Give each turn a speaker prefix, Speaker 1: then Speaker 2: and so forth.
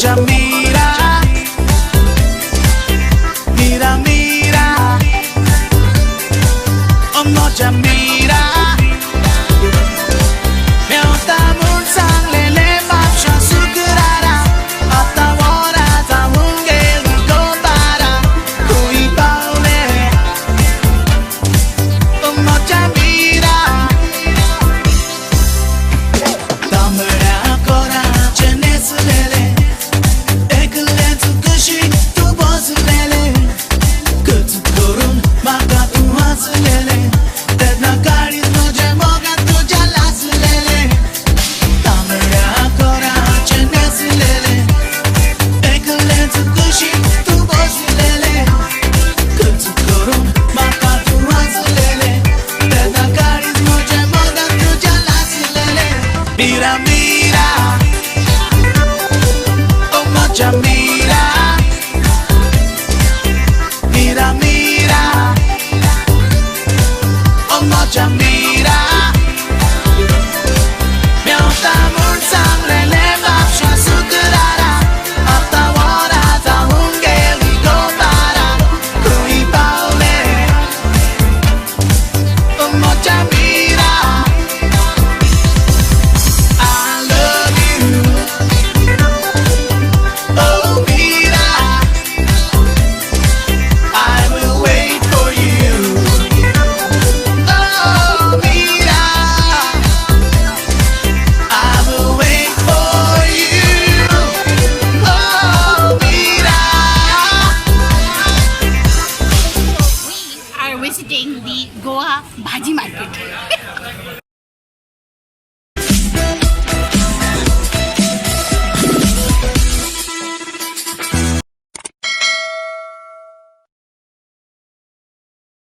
Speaker 1: माझ्या मीरा मीरा मीरा ओ माझ्या मीरा मेवता मूळ सांगलेले बादशा सुगरारा आता वरा जाऊन गेली गोतारा कोई पावले ओ माझ्या मीरा तांबड्या कोराचे नेसलेले एकलेच कशी तू बसलेले कच करून मागा तू हसलेले त्यांना काळीत तुझ्या मोगात तुझ्या लाजलेले तांबड्या कोराचे नेसलेले एकलेच कशी तू बसलेले कच करून मागा तू हसलेले त्यांना काळीत तुझ्या मोगात तुझ्या लाजलेले मीरा मीरा ओ माझ्या मीरा मीरा मीरा ओ माझ्या मीरा